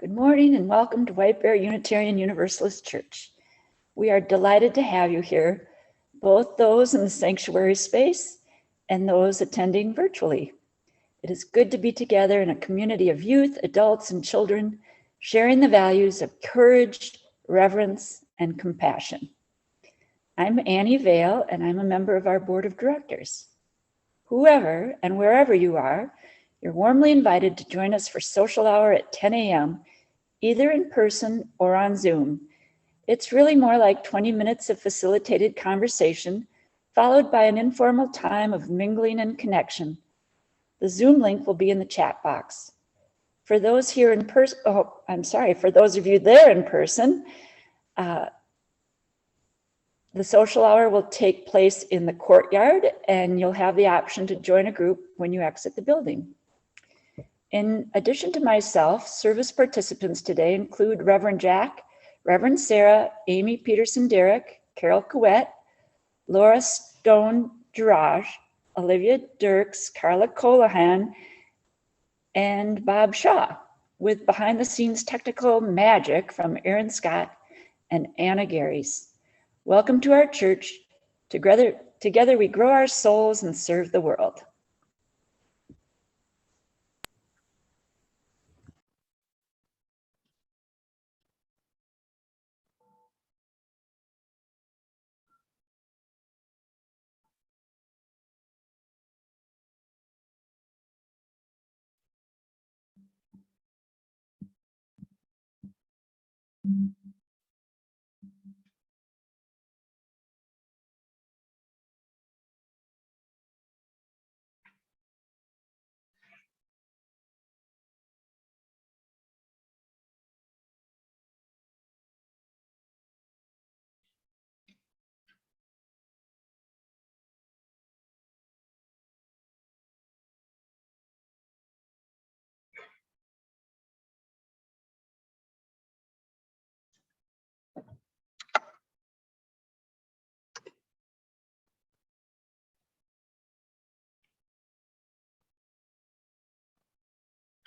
Good morning and welcome to White Bear Unitarian Universalist Church. We are delighted to have you here, both those in the sanctuary space and those attending virtually. It is good to be together in a community of youth, adults, and children, sharing the values of courage, reverence, and compassion. I'm Annie Vale, and I'm a member of our board of directors. Whoever and wherever you are, you're warmly invited to join us for social hour at 10 a.m., either in person or on Zoom. It's really more like 20 minutes of facilitated conversation, followed by an informal time of mingling and connection. The Zoom link will be in the chat box. For those here in person, for those of you there in person, the social hour will take place in the courtyard, and you'll have the option to join a group when you exit the building. In addition to myself, service participants today include Reverend Jack, Reverend Sarah, Amy Peterson-Derrick, Carol Couette, Laura Stone-Girage, Olivia Dirks, Carla Colohan, and Bob Shaw, with behind-the-scenes technical magic from Aaron Scott and Anna Garys. Welcome to our church. Together we grow our souls and serve the world.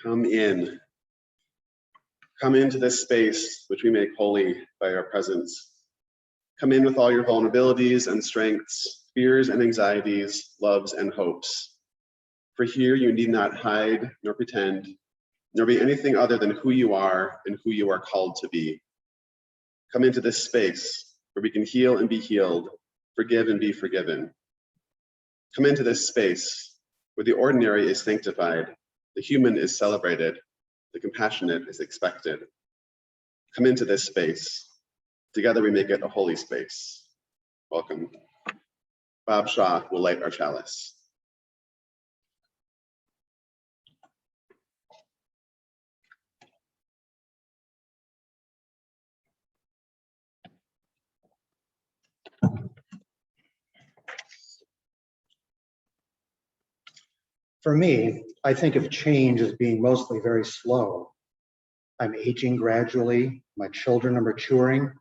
Come in. Come into this space which we make holy by our presence. Come in with all your vulnerabilities and strengths, fears and anxieties, loves and hopes. For here you need not hide nor pretend, nor be anything other than who you are and who you are called to be. Come into this space where we can heal and be healed, forgive and be forgiven. Come into this space where the ordinary is sanctified, the human is celebrated, the compassionate is expected. Come into this space. Together we make it a holy space. Welcome. Bob Shaw will light our chalice. For me, I think of change as being mostly very slow. I'm aging gradually, my children are maturing,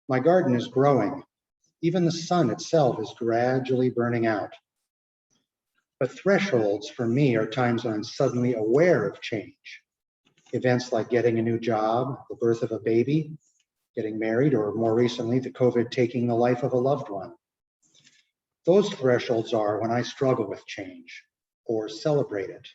my garden is growing, even the sun itself is gradually burning out. But thresholds for me are times when I'm suddenly aware of change. Events like getting a new job, the birth of a baby, getting married, or more recently, the COVID taking the life of a loved one. Those thresholds are when I struggle with change or celebrate it.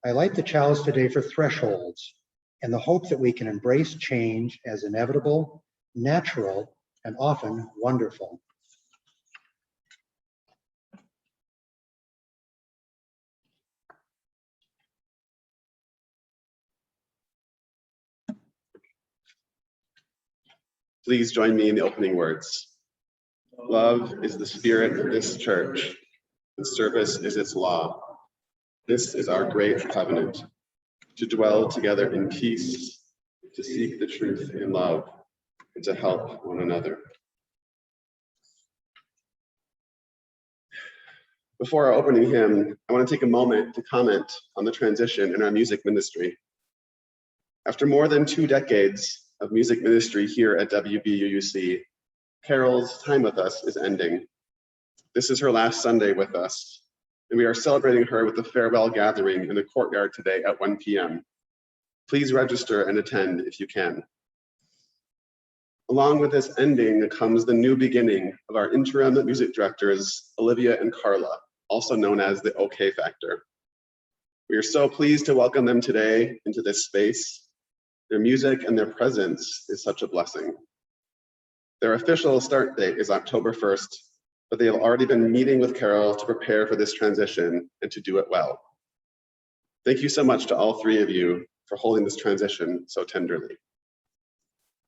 I light the chalice today for thresholds and the hope that we can embrace change as inevitable, natural, and often wonderful. Please join me in the opening words. Love is the spirit of this church, and service is its law. This is our great covenant, to dwell together in peace, to seek the truth in love, and to help one another. Before our opening hymn, I want to take a moment to comment on the transition in our music ministry. After more than 2 decades of music ministry here at WBUUC, Carol's time with us is ending. This is her last Sunday with us, and we are celebrating her with a farewell gathering in the courtyard today at 1 p.m. Please register and attend if you can. Along with this ending comes the new beginning of our interim music directors, Olivia and Carla, also known as the OK Factor. We are so pleased to welcome them today into this space. Their music and their presence is such a blessing. Their official start date is October 1st, but they have already been meeting with Carol to prepare for this transition and to do it well. Thank you so much to all three of you for holding this transition so tenderly.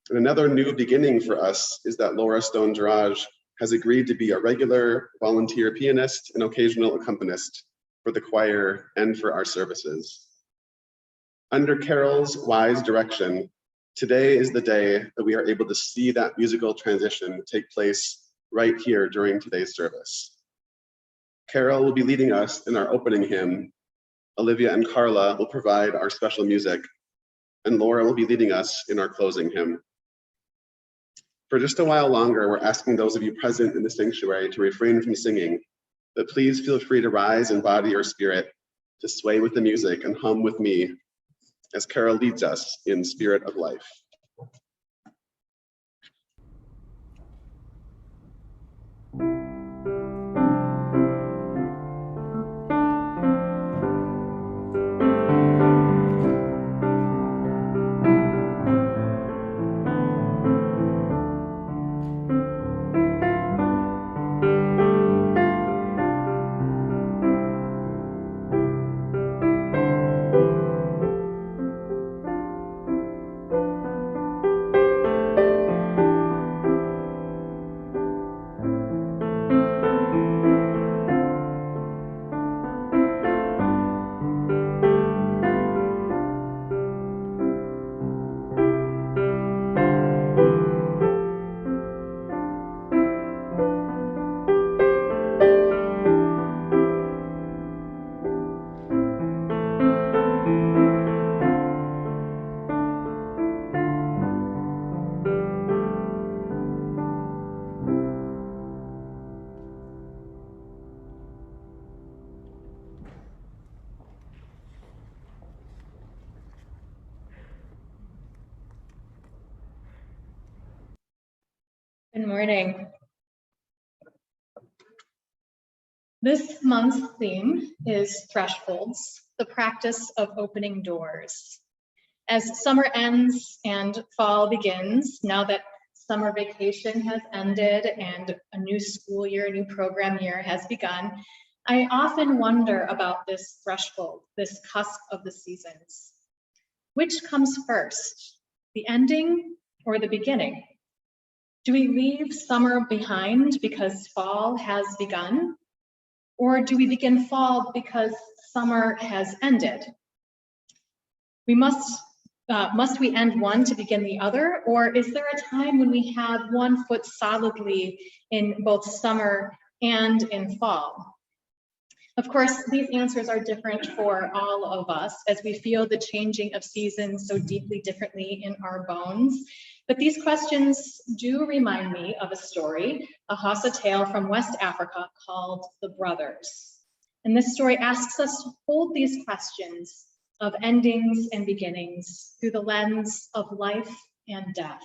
And another new beginning for us is that Laura Stone-Jarraj has agreed to be a regular volunteer pianist and occasional accompanist for the choir and for our services. Under Carol's wise direction, today is the day that we are able to see that musical transition take place right here during today's service. Carol will be leading us in our opening hymn. Olivia and Carla will provide our special music, and Laura will be leading us in our closing hymn. For just a while longer, we're asking those of you present in the sanctuary to refrain from singing, but please feel free to rise in body or spirit, to sway with the music and hum with me as Carol leads us in Spirit of Life. Good morning. This month's theme is Thresholds, the practice of opening doors. As summer ends and fall begins, now that summer vacation has ended and a new school year, a new program year has begun, I often wonder about this threshold, this cusp of the seasons. Which comes first, the ending or the beginning? Do we leave summer behind because fall has begun? Or do we begin fall because summer has ended? Must we end one to begin the other? Or is there a time when we have one foot solidly in both summer and in fall? Of course, these answers are different for all of us as we feel the changing of seasons so deeply differently in our bones. But these questions do remind me of a story, a Hausa tale from West Africa called The Brothers. And this story asks us to hold these questions of endings and beginnings through the lens of life and death.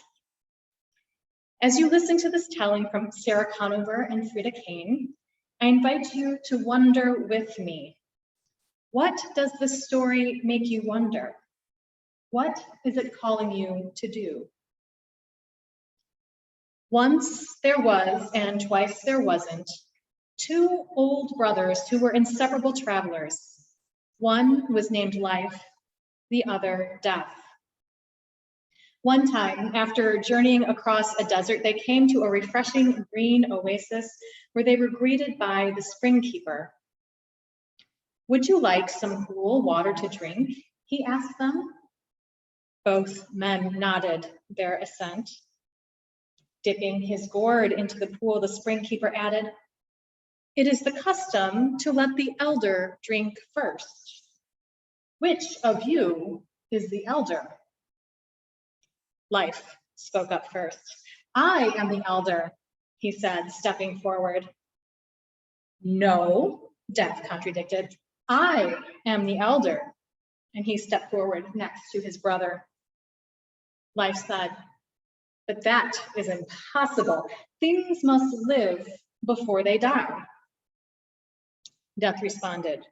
As you listen to this telling from Sarah Conover and Frida Kane, I invite you to wonder with me. What does this story make you wonder? What is it calling you to do? Once there was, and twice there wasn't, two old brothers who were inseparable travelers. One was named Life, the other Death. One time, after journeying across a desert, they came to a refreshing green oasis where they were greeted by the spring keeper. "Would you like some cool water to drink?" he asked them. Both men nodded their assent. Dipping his gourd into the pool, the spring keeper added, "It is the custom to let the elder drink first. Which of you is the elder?" Life spoke up first. "I am the elder," he said, stepping forward. "No," Death contradicted. "I am the elder. and he stepped forward next to his brother. Life said, "But that is impossible. Things must live before they die." Death responded,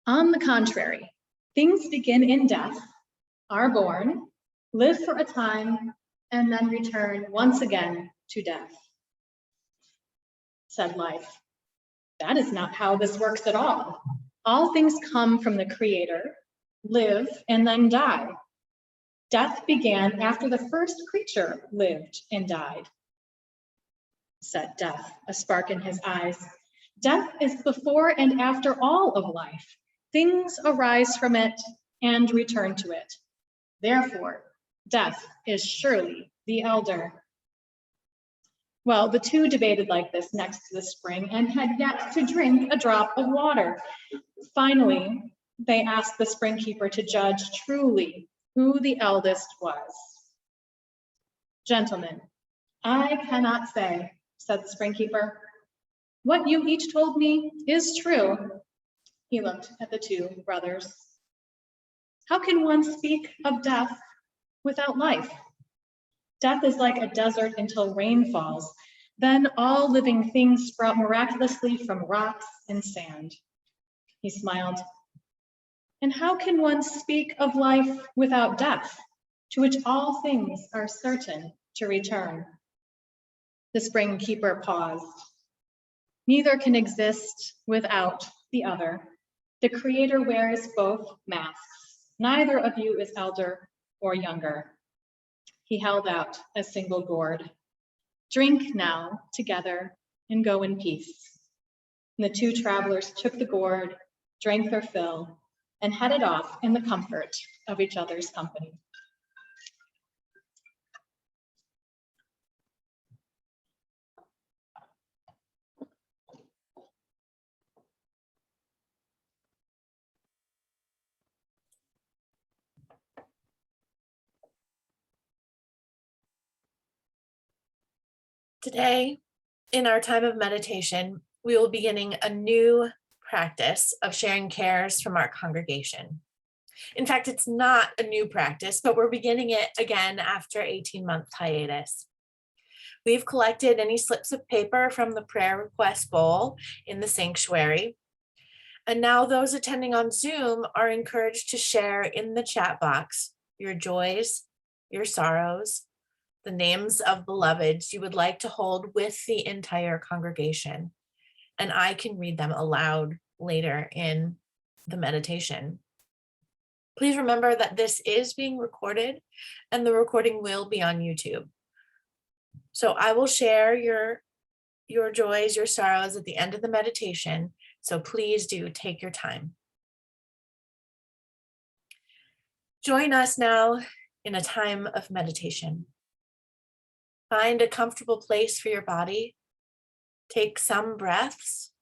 "On the contrary, things begin in death, are born, live for a time, and then return once again to death." Said Life, "That is not how this works at all. All things come from the Creator, live, and then die. Death began after the first creature lived and died." Said Death, a spark in his eyes, "Death is before and after all of life. Things arise from it and return to it. Therefore, death is surely the elder." Well, the two debated like this next to the spring and had yet to drink a drop of water. Finally, they asked the spring keeper to judge truly who the eldest was. "Gentlemen, I cannot say," said the spring keeper. "What you each told me is true." He looked at the two brothers. "How can one speak of death without life? Death is like a desert until rain falls. Then all living things sprout miraculously from rocks and sand." He smiled. "And how can one speak of life without death, to which all things are certain to return?" The spring keeper paused. "Neither can exist without the other. The Creator wears both masks. Neither of you is elder or younger." He held out a single gourd. "Drink now together and go in peace." And the two travelers took the gourd, drank their fill, and headed off in the comfort of each other's company. Today, in our time of meditation, we will be beginning a new practice of sharing cares from our congregation. In fact, it's not a new practice, but we're beginning it again after 18-month hiatus. We've collected any slips of paper from the prayer request bowl in the sanctuary. And now those attending on Zoom are encouraged to share in the chat box your joys, your sorrows, the names of beloveds you would like to hold with the entire congregation. And I can read them aloud later in the meditation. Please remember that this is being recorded and the recording will be on YouTube. So I will share your joys, your sorrows at the end of the meditation. So please do take your time. Join us now in a time of meditation. Find a comfortable place for your body. Take some breaths.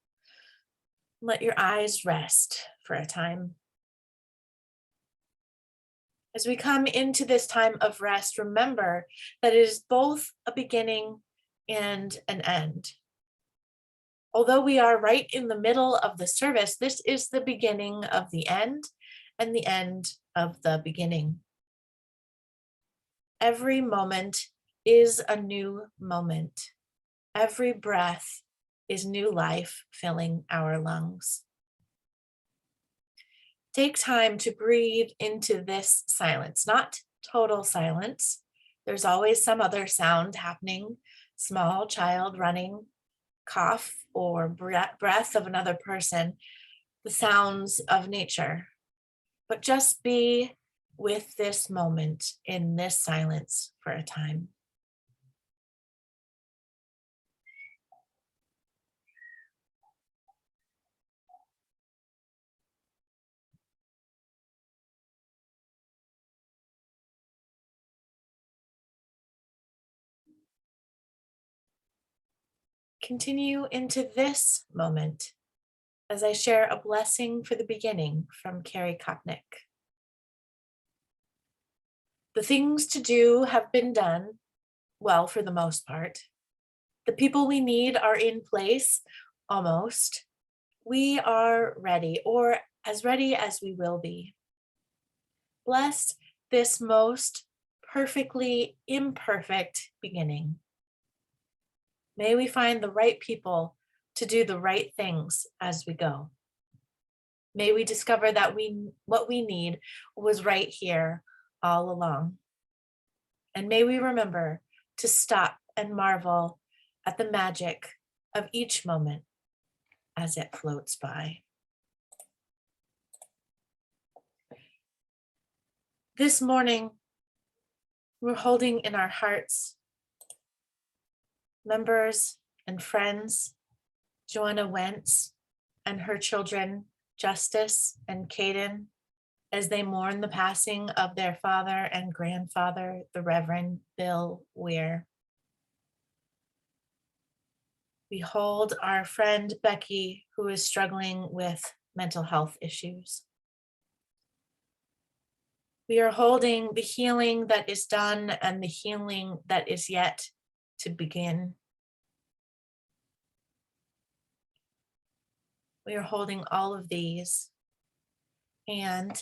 Let your eyes rest for a time. As we come into this time of rest, remember that it is both a beginning and an end. Although we are right in the middle of the service, this is the beginning of the end and the end of the beginning. Every moment is a new moment. Every breath is new life filling our lungs. Take time to breathe into this silence, not total silence. There's always some other sound happening, small child running, cough or breath of another person, the sounds of nature. But just be with this moment in this silence for a time. Continue into this moment as I share a blessing for the beginning from Carrie Kopnick. The things to do have been done, well, for the most part. The people we need are in place, almost. We are ready, or as ready as we will be. bless this most perfectly imperfect beginning. May we find the right people to do the right things as we go. May we discover that what we need was right here all along. And may we remember to stop and marvel at the magic of each moment as it floats by. This morning, we're holding in our hearts members and friends, Joanna Wentz and her children, Justice and Caden, as they mourn the passing of their father and grandfather, the Reverend Bill Weir. We hold our friend Becky, who is struggling with mental health issues. We are holding the healing that is done and the healing that is yet to begin. We are holding all of these, and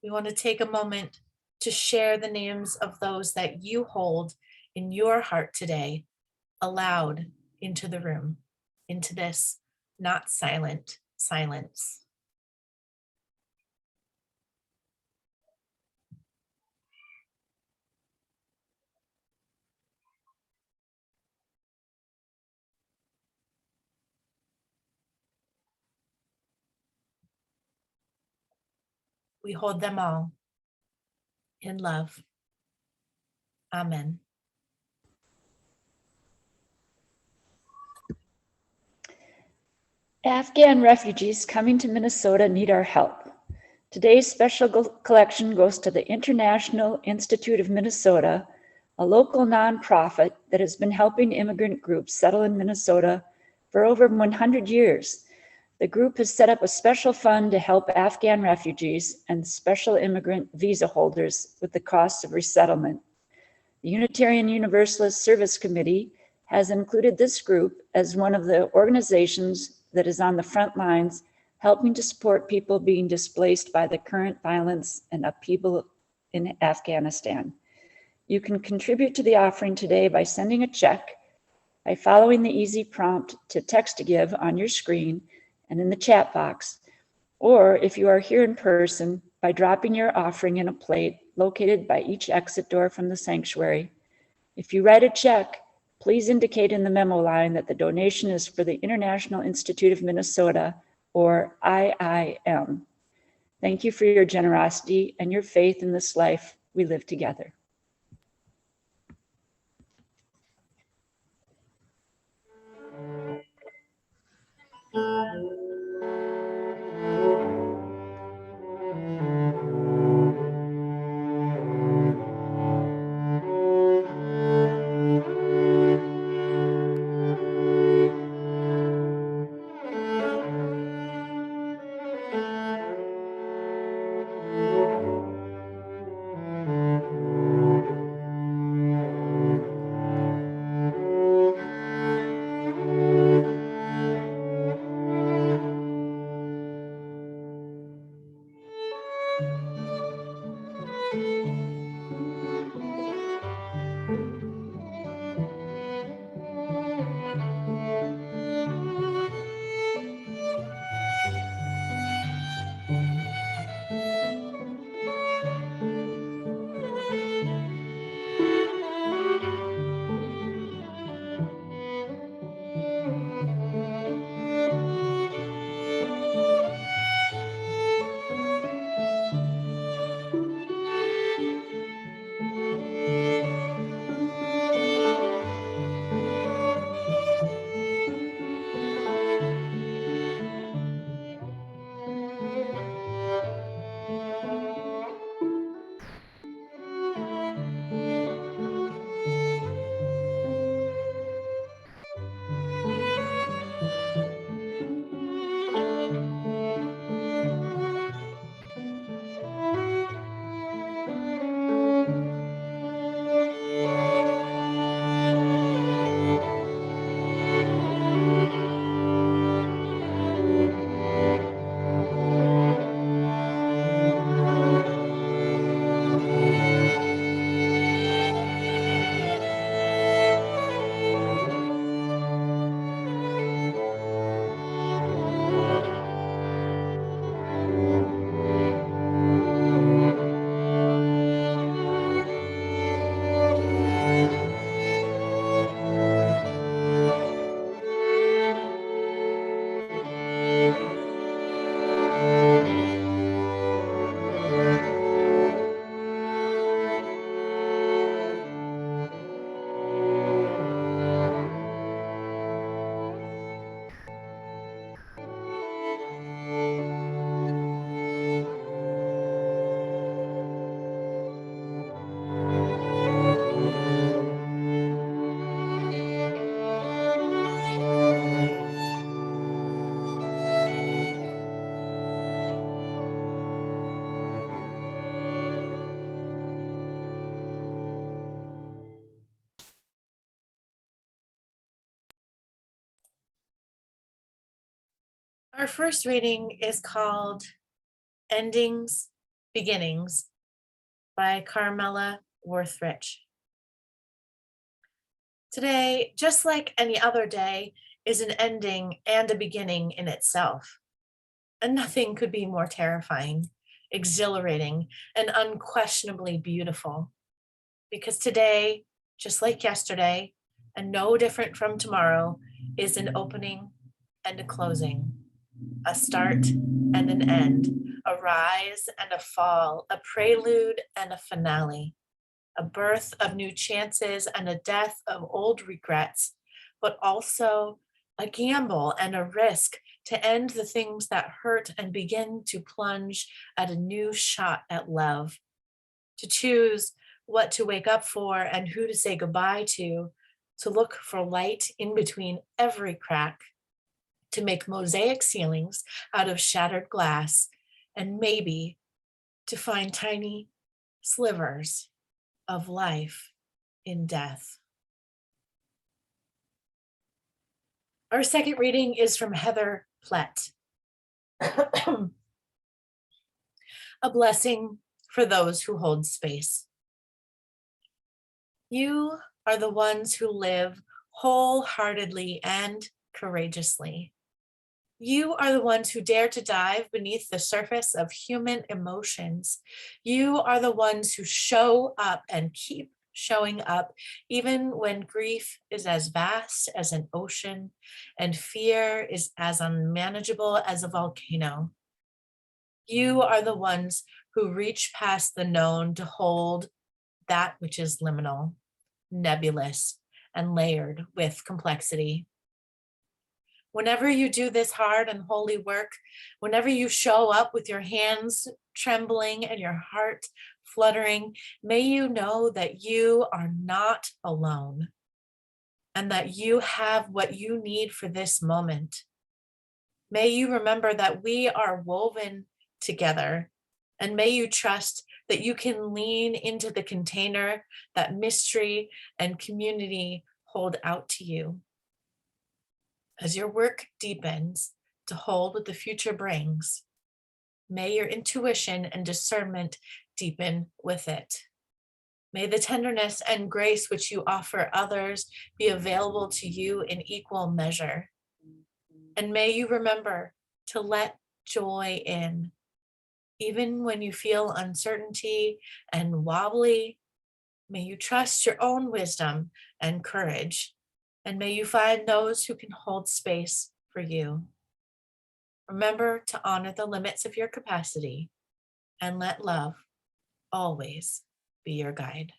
we want to take a moment to share the names of those that you hold in your heart today aloud into the room, into this not silent silence. We hold them all in love. Amen. Afghan refugees coming to Minnesota need our help. Today's special collection goes to the International Institute of Minnesota, a local nonprofit that has been helping immigrant groups settle in Minnesota for over 100 years. The group has set up a special fund to help Afghan refugees and special immigrant visa holders with the costs of resettlement. The Unitarian Universalist Service Committee has included this group as one of the organizations that is on the front lines helping to support people being displaced by the current violence and upheaval in Afghanistan. You can contribute to the offering today by sending a check, by following the easy prompt to text to give on your screen and in the chat box, or if you are here in person, by dropping your offering in a plate located by each exit door from the sanctuary. If you write a check, please indicate in the memo line that the donation is for the International Institute of Minnesota, or IIM. Thank you for your generosity and your faith in this life we live together. Our first reading is called Endings, Beginnings by Carmela Worthrich. Today, just like any other day, is an ending and a beginning in itself. And nothing could be more terrifying, exhilarating, and unquestionably beautiful. Because today, just like yesterday, and no different from tomorrow, is an opening and a closing, a start and an end, a rise and a fall, a prelude and a finale, a birth of new chances and a death of old regrets, but also a gamble and a risk to end the things that hurt and begin to plunge at a new shot at love, to choose what to wake up for and who to say goodbye to look for light in between every crack, to make mosaic ceilings out of shattered glass, and maybe to find tiny slivers of life in death. Our second reading is from Heather Plett. A blessing for those who hold space. You are the ones who live wholeheartedly and courageously. You are the ones who dare to dive beneath the surface of human emotions. You are the ones who show up and keep showing up, even when grief is as vast as an ocean and fear is as unmanageable as a volcano. You are the ones who reach past the known to hold that which is liminal, nebulous, and layered with complexity. Whenever you do this hard and holy work, whenever you show up with your hands trembling and your heart fluttering, may you know that you are not alone and that you have what you need for this moment. May you remember that we are woven together, and may you trust that you can lean into the container that mystery and community hold out to you. As your work deepens to hold what the future brings, may your intuition and discernment deepen with it. May the tenderness and grace which you offer others be available to you in equal measure. And may you remember to let joy in, even when you feel uncertainty and wobbly. May you trust your own wisdom and courage, and may you find those who can hold space for you. Remember to honor the limits of your capacity and let love always be your guide.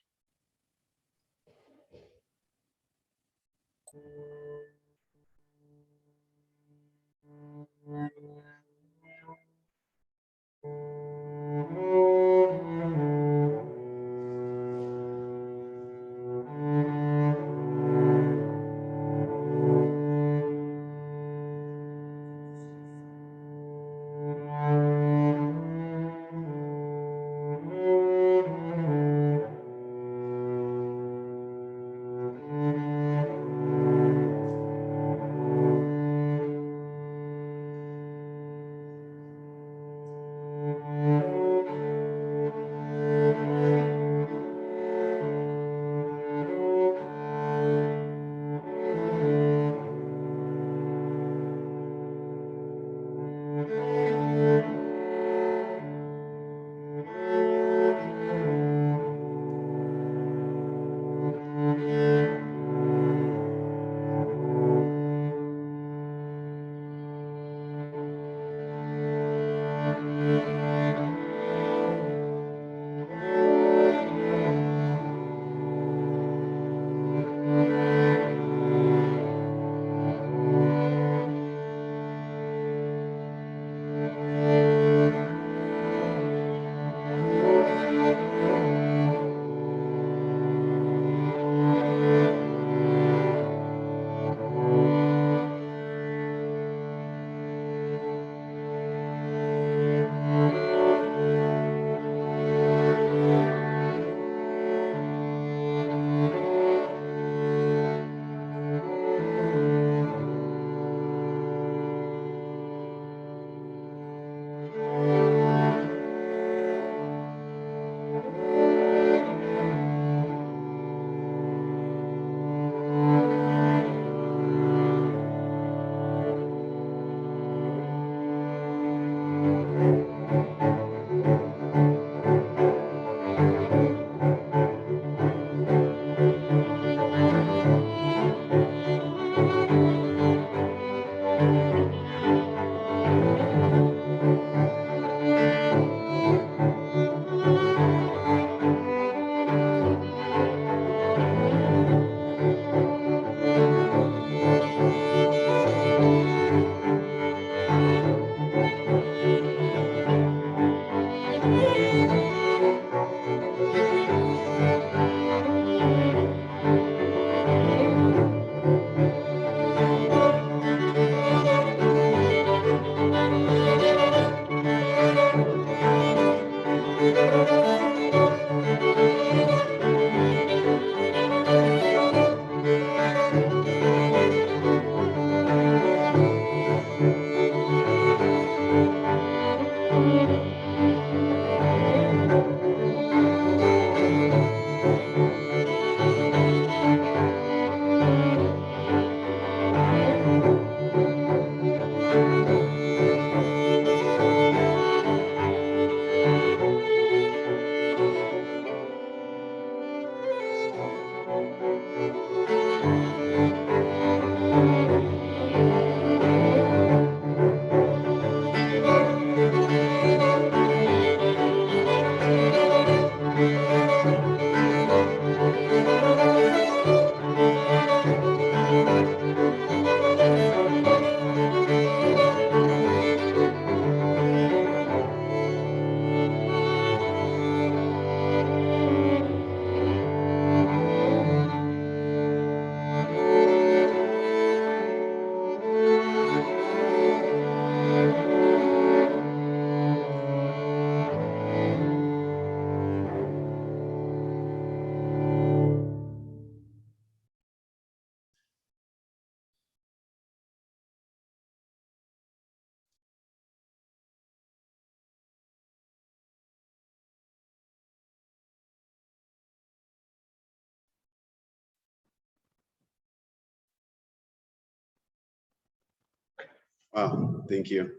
Wow, thank you.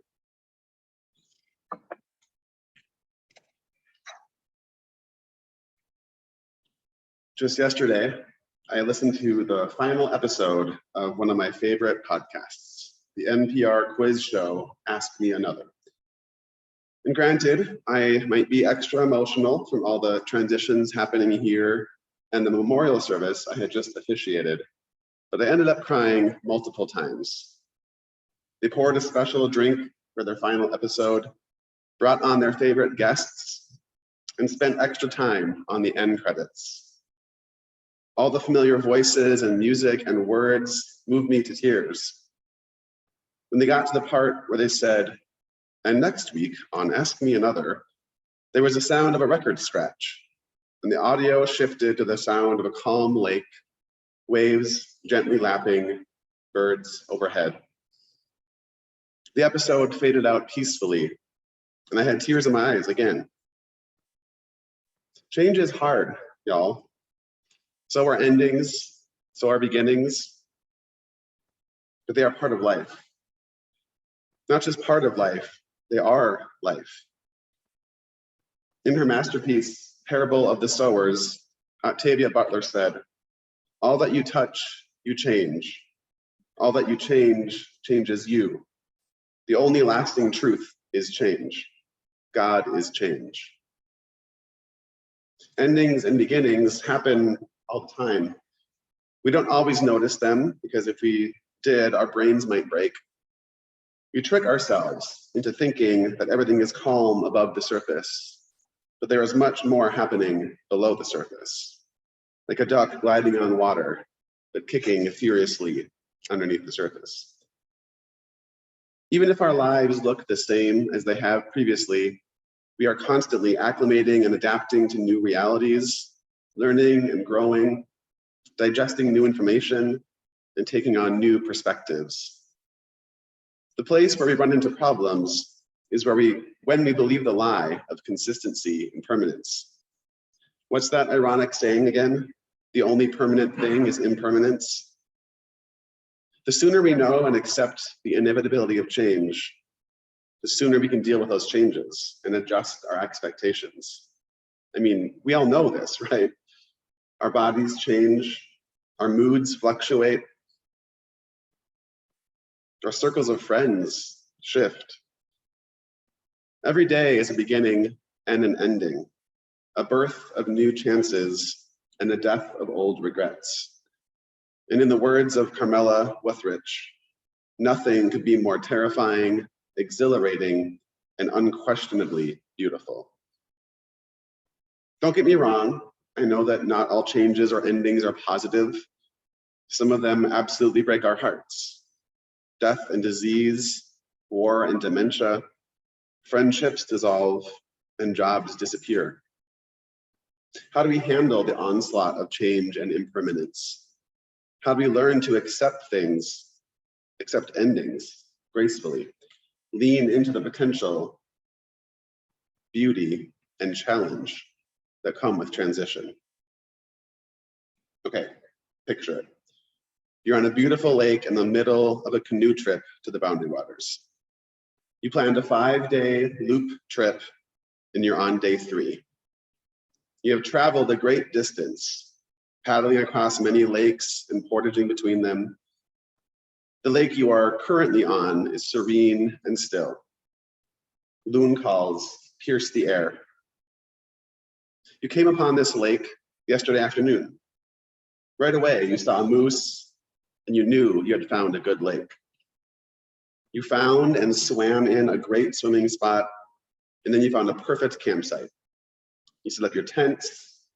Just yesterday, I listened to the final episode of one of my favorite podcasts, the NPR quiz show, Ask Me Another. And granted, I might be extra emotional from all the transitions happening here and the memorial service I had just officiated, but I ended up crying multiple times. They poured a special drink for their final episode, brought on their favorite guests, and spent extra time on the end credits. All the familiar voices and music and words moved me to tears. When they got to the part where they said, "And next week on Ask Me Another," there was a sound of a record scratch, and the audio shifted to the sound of a calm lake, waves gently lapping, birds overhead. The episode faded out peacefully, and I had tears in my eyes again. Change is hard, y'all. So are endings, so are beginnings, but they are part of life. Not just part of life, they are life. In her masterpiece, Parable of the Sowers, Octavia Butler said, "All that you touch, you change. All that you change, changes you. The only lasting truth is change. God is change." Endings and beginnings happen all the time. We don't always notice them because if we did, our brains might break. We trick ourselves into thinking that everything is calm above the surface, but there is much more happening below the surface, like a duck gliding on water, but kicking furiously underneath the surface. Even if our lives look the same as they have previously, we are constantly acclimating and adapting to new realities, learning and growing, digesting new information, and taking on new perspectives. The place where we run into problems is when we believe the lie of consistency and permanence. What's that ironic saying again? The only permanent thing is impermanence. The sooner we know and accept the inevitability of change, the sooner we can deal with those changes and adjust our expectations. I mean, we all know this, right? Our bodies change, our moods fluctuate, our circles of friends shift. Every day is a beginning and an ending, a birth of new chances and the death of old regrets. And in the words of Carmela Wuthridge, nothing could be more terrifying, exhilarating, and unquestionably beautiful. Don't get me wrong, I know that not all changes or endings are positive. Some of them absolutely break our hearts. Death and disease, war and dementia, friendships dissolve, and jobs disappear. How do we handle the onslaught of change and impermanence? How do we learn to accept things, accept endings gracefully, lean into the potential, beauty, and challenge that come with transition? Okay, picture it. You're on a beautiful lake in the middle of a canoe trip to the Boundary Waters. You planned a 5-day loop trip and you're on day 3. You have traveled a great distance, paddling across many lakes and portaging between them. The lake you are currently on is serene and still. Loon calls pierce the air. You came upon this lake yesterday afternoon. Right away, you saw a moose and you knew you had found a good lake. You found and swam in a great swimming spot, and then you found a perfect campsite. You set up your tent,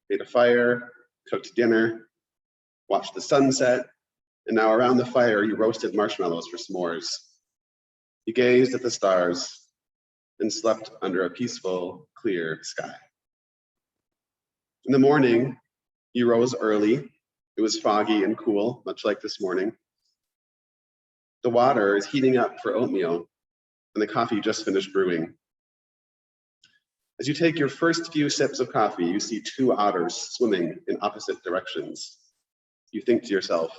made a fire, cooked dinner, watched the sunset, and now around the fire, you roasted marshmallows for s'mores. You gazed at the stars and slept under a peaceful, clear sky. In the morning, you rose early. It was foggy and cool, much like this morning. The water is heating up for oatmeal, and the coffee just finished brewing. As you take your first few sips of coffee, you see 2 otters swimming in opposite directions. You think to yourself,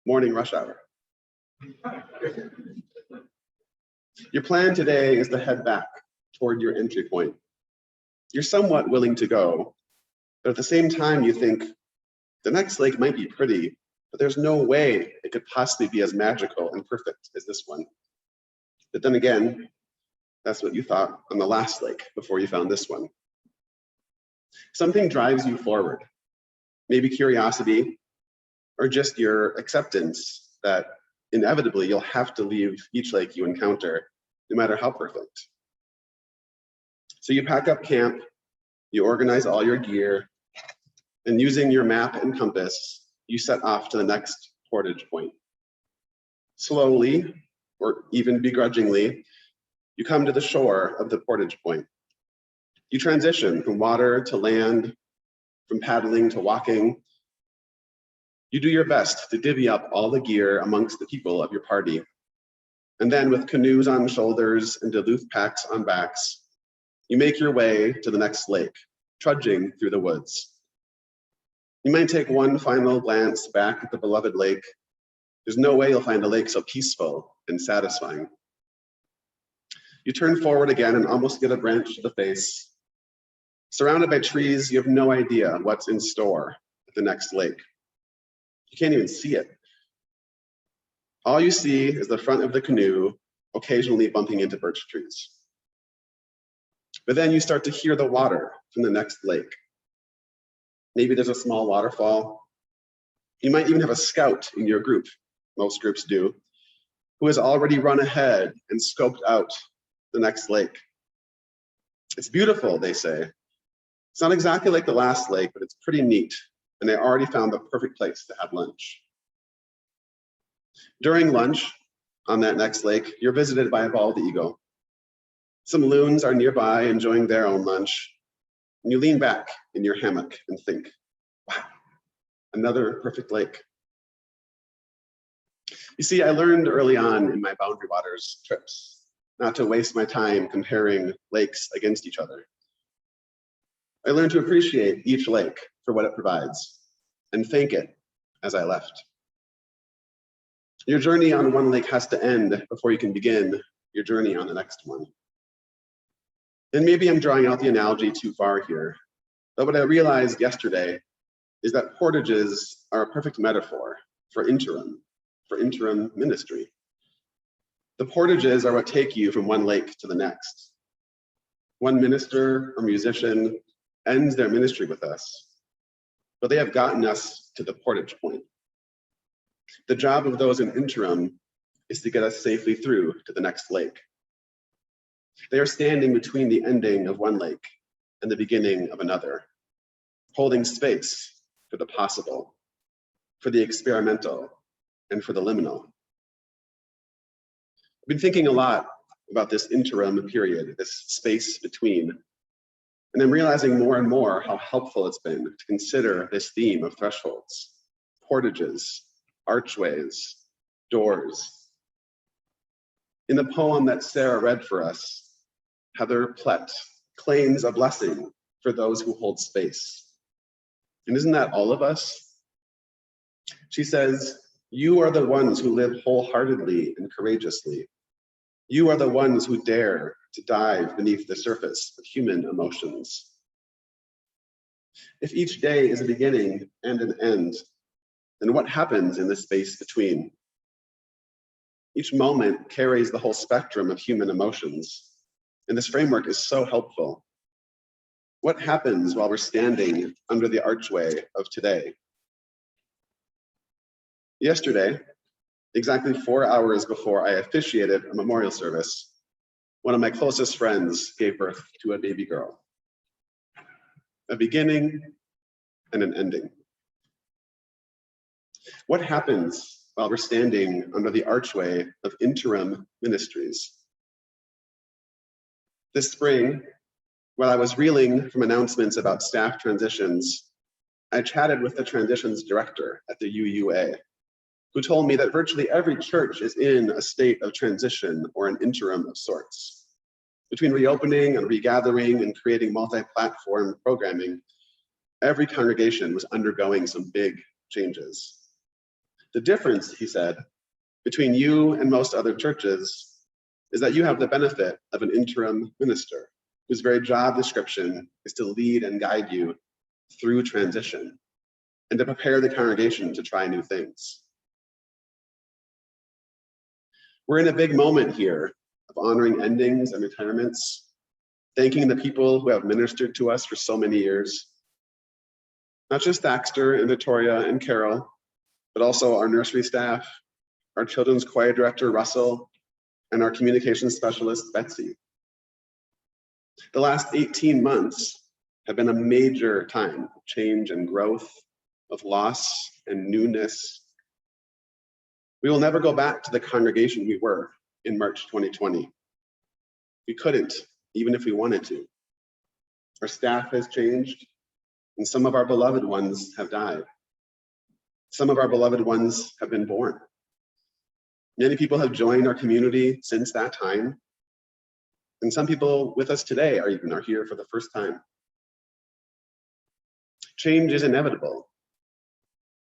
morning rush hour. Your plan today is to head back toward your entry point. You're somewhat willing to go, but at the same time you think, the next lake might be pretty, but there's no way it could possibly be as magical and perfect as this one. But then again, that's what you thought on the last lake before you found this one. Something drives you forward, maybe curiosity, or just your acceptance that inevitably you'll have to leave each lake you encounter, no matter how perfect. So you pack up camp, you organize all your gear, and using your map and compass, you set off to the next portage point. Slowly, or even begrudgingly, you come to the shore of the portage point. You transition from water to land, from paddling to walking. You do your best to divvy up all the gear amongst the people of your party. And then with canoes on shoulders and Duluth packs on backs, you make your way to the next lake, trudging through the woods. You might take one final glance back at the beloved lake. There's no way you'll find a lake so peaceful and satisfying. You turn forward again and almost get a branch to the face. Surrounded by trees, you have no idea what's in store at the next lake. You can't even see it. All you see is the front of the canoe, occasionally bumping into birch trees. But then you start to hear the water from the next lake. Maybe there's a small waterfall. You might even have a scout in your group, most groups do, who has already run ahead and scoped out the next lake. It's beautiful, they say. It's not exactly like the last lake, but it's pretty neat, and they already found the perfect place to have lunch. During lunch on that next lake, you're visited by a bald eagle. Some loons are nearby enjoying their own lunch, and you lean back in your hammock and think, wow, another perfect lake. You see, I learned early on in my Boundary Waters trips not to waste my time comparing lakes against each other. I learned to appreciate each lake for what it provides and thank it as I left. Your journey on one lake has to end before you can begin your journey on the next one. And maybe I'm drawing out the analogy too far here, but what I realized yesterday is that portages are a perfect metaphor for interim ministry. The portages are what take you from one lake to the next. One minister or musician ends their ministry with us, but they have gotten us to the portage point. The job of those in interim is to get us safely through to the next lake. They are standing between the ending of one lake and the beginning of another, holding space for the possible, for the experimental, and for the liminal. I've been thinking a lot about this interim period, this space between, and I'm realizing more and more how helpful it's been to consider this theme of thresholds, portages, archways, doors. In the poem that Sarah read for us, Heather Plett claims a blessing for those who hold space. And isn't that all of us? She says, "You are the ones who live wholeheartedly and courageously. You are the ones who dare to dive beneath the surface of human emotions." If each day is a beginning and an end, then what happens in the space between? Each moment carries the whole spectrum of human emotions, and this framework is so helpful. What happens while we're standing under the archway of today? Yesterday, exactly 4 hours before I officiated a memorial service, one of my closest friends gave birth to a baby girl. A beginning and an ending. What happens while we're standing under the archway of interim ministries? This spring, while I was reeling from announcements about staff transitions, I chatted with the transitions director at the UUA, who told me that virtually every church is in a state of transition or an interim of sorts. Between reopening and regathering and creating multi-platform programming, every congregation was undergoing some big changes. The difference, he said, between you and most other churches is that you have the benefit of an interim minister whose very job description is to lead and guide you through transition and to prepare the congregation to try new things. We're in a big moment here of honoring endings and retirements, thanking the people who have ministered to us for so many years. Not just Thaxter and Victoria and Carol, but also our nursery staff, our children's choir director, Russell, and our communications specialist, Betsy. The last 18 months have been a major time of change and growth, of loss and newness. We will never go back to the congregation we were in March 2020. We couldn't, even if we wanted to. Our staff has changed, and some of our beloved ones have died. Some of our beloved ones have been born. Many people have joined our community since that time, and some people with us today are here for the first time. Change is inevitable.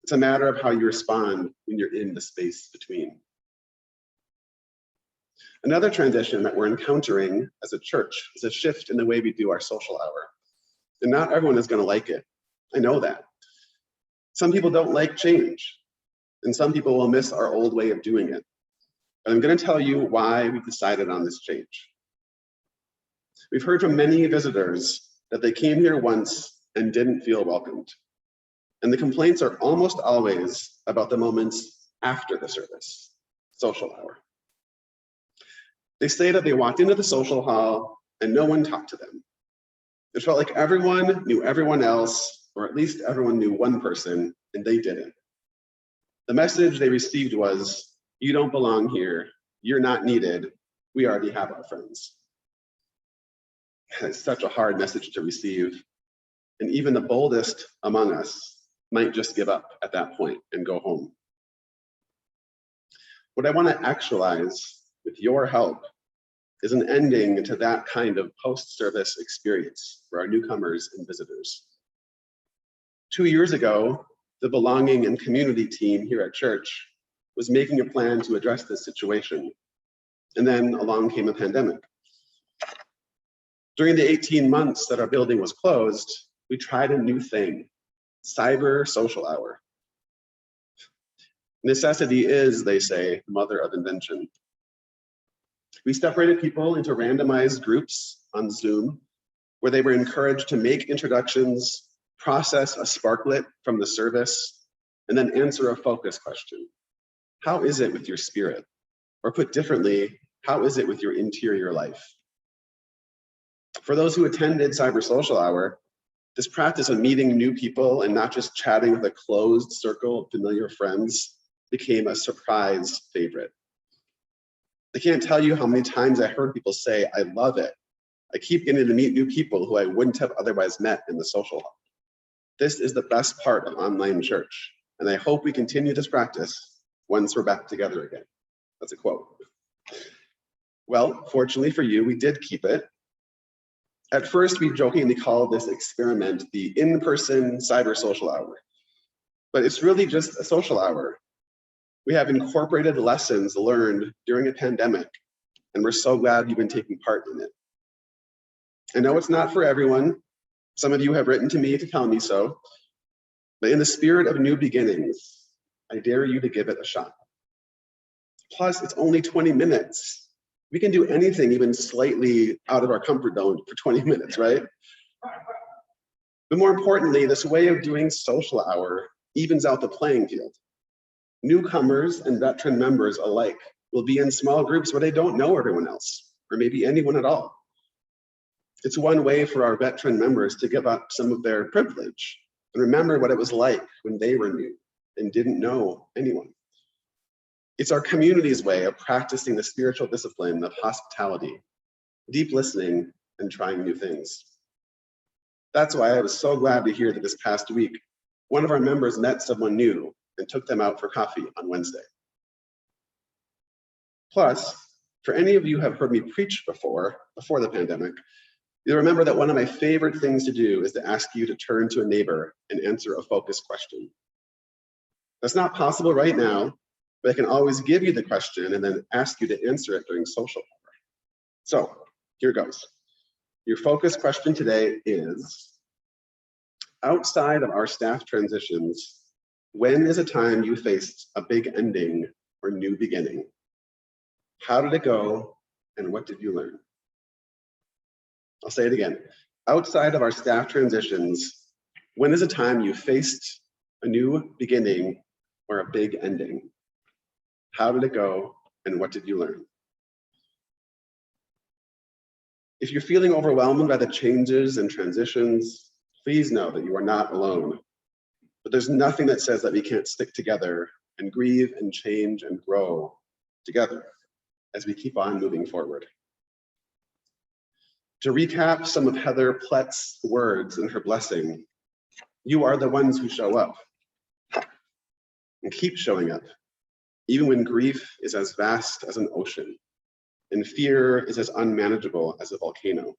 It's a matter of how you respond when you're in the space between. Another transition that we're encountering as a church is a shift in the way we do our social hour. And not everyone is going to like it. I know that. Some people don't like change, and some people will miss our old way of doing it. But I'm going to tell you why we've decided on this change. We've heard from many visitors that they came here once and didn't feel welcomed. And the complaints are almost always about the moments after the service, social hour. They say that they walked into the social hall and no one talked to them. It felt like everyone knew everyone else, or at least everyone knew one person, and they didn't. The message they received was, "You don't belong here, you're not needed, we already have our friends." It's such a hard message to receive, and even the boldest among us might just give up at that point and go home. What I want to actualize with your help is an ending to that kind of post-service experience for our newcomers and visitors. 2 years ago, the belonging and community team here at church was making a plan to address this situation, and then along came a pandemic. During the 18 months that our building was closed, we tried a new thing, cyber social hour. Necessity is, they say, the mother of invention. We separated people into randomized groups on Zoom, where they were encouraged to make introductions, process a sparklet from the service, and then answer a focus question. How is it with your spirit? Or put differently, how is it with your interior life? For those who attended Cyber Social Hour, this practice of meeting new people and not just chatting with a closed circle of familiar friends became a surprise favorite. I can't tell you how many times I heard people say, "I love it. I keep getting to meet new people who I wouldn't have otherwise met in the social hall." This is the best part of online church, and I hope we continue this practice once we're back together again. That's a quote. Well, fortunately for you, we did keep it. At first, we jokingly called this experiment the in-person cyber social hour, but it's really just a social hour. We have incorporated lessons learned during a pandemic, and we're so glad you've been taking part in it. I know it's not for everyone. Some of you have written to me to tell me so, but in the spirit of new beginnings, I dare you to give it a shot. Plus, it's only 20 minutes. We can do anything even slightly out of our comfort zone for 20 minutes, right? But more importantly, this way of doing social hour evens out the playing field. Newcomers and veteran members alike will be in small groups where they don't know everyone else, or maybe anyone at all. It's one way for our veteran members to give up some of their privilege and remember what it was like when they were new and didn't know anyone. It's our community's way of practicing the spiritual discipline of hospitality, deep listening, and trying new things. That's why I was so glad to hear that this past week, one of our members met someone new and took them out for coffee on Wednesday. Plus, for any of you who have heard me preach before the pandemic, you'll remember that one of my favorite things to do is to ask you to turn to a neighbor and answer a focused question. That's not possible right now, but I can always give you the question and then ask you to answer it during social hour. So here goes. Your focus question today is, outside of our staff transitions, when is a time you faced a big ending or new beginning? How did it go and what did you learn? I'll say it again. Outside of our staff transitions, when is a time you faced a new beginning or a big ending? How did it go and what did you learn? If you're feeling overwhelmed by the changes and transitions, please know that you are not alone. But there's nothing that says that we can't stick together and grieve and change and grow together as we keep on moving forward. To recap some of Heather Plett's words in her blessing, you are the ones who show up and keep showing up, even when grief is as vast as an ocean and fear is as unmanageable as a volcano.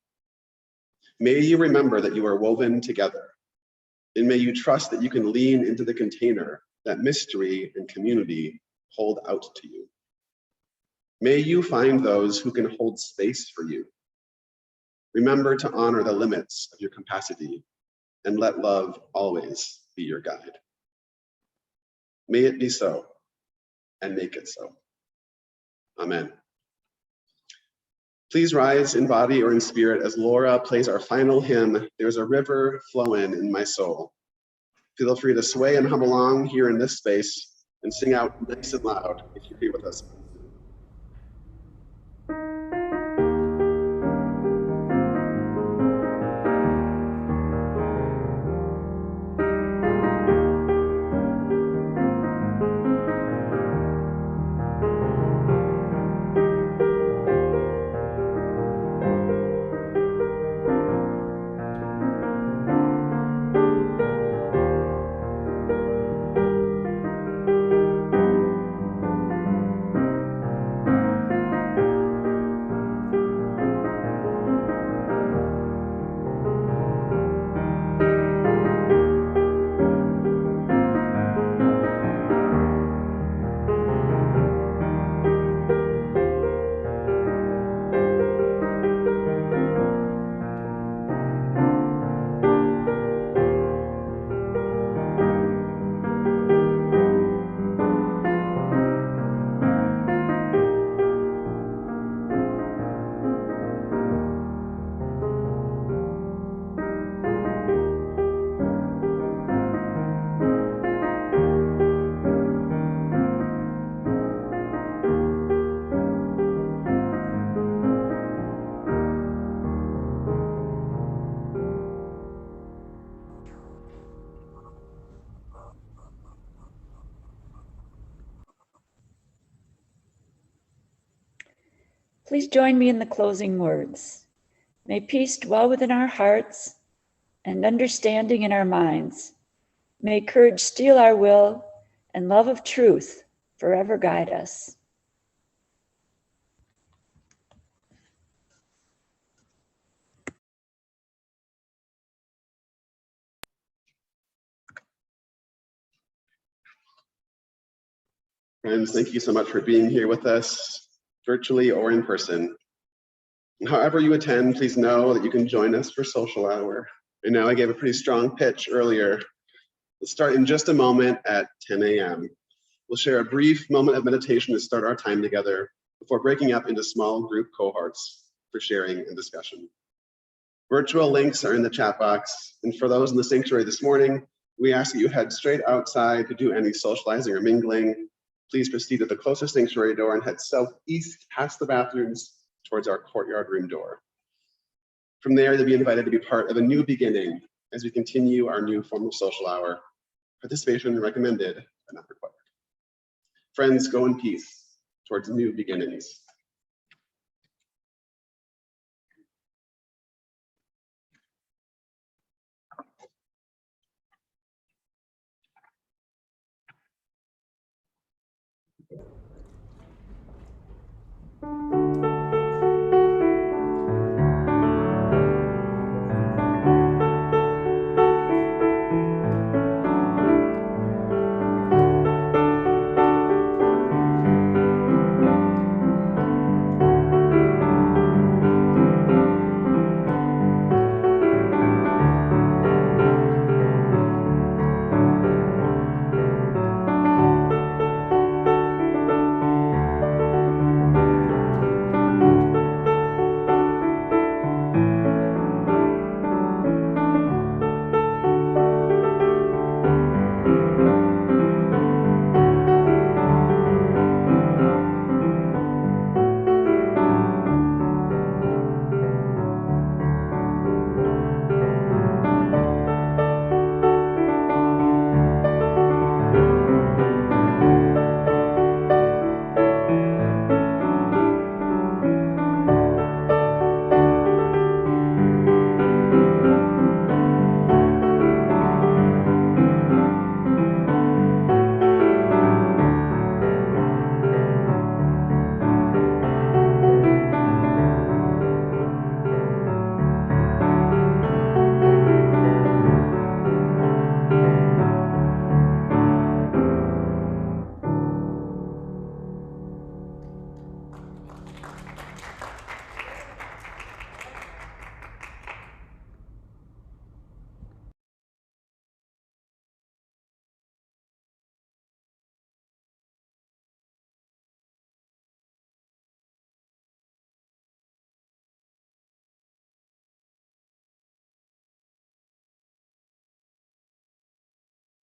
May you remember that you are woven together, and may you trust that you can lean into the container that mystery and community hold out to you. May you find those who can hold space for you. Remember to honor the limits of your capacity and let love always be your guide. May it be so, and make it so. Amen. Please rise in body or in spirit as Laura plays our final hymn, There's a River Flowing in My Soul. Feel free to sway and hum along here in this space and sing out nice and loud if you're here with us. Please join me in the closing words. May peace dwell within our hearts and understanding in our minds. May courage steel our will and love of truth forever guide us. Friends, thank you so much for being here with us, virtually or in person. And however you attend, please know that you can join us for social hour. I know I gave a pretty strong pitch earlier. We'll start in just a moment at 10 a.m. We'll share a brief moment of meditation to start our time together before breaking up into small group cohorts for sharing and discussion. Virtual links are in the chat box. And for those in the sanctuary this morning, we ask that you head straight outside to do any socializing or mingling. Please proceed to the closest sanctuary door and head southeast past the bathrooms towards our courtyard room door. From there, you'll be invited to be part of a new beginning as we continue our new form of social hour. Participation recommended, but not required. Friends, go in peace towards new beginnings.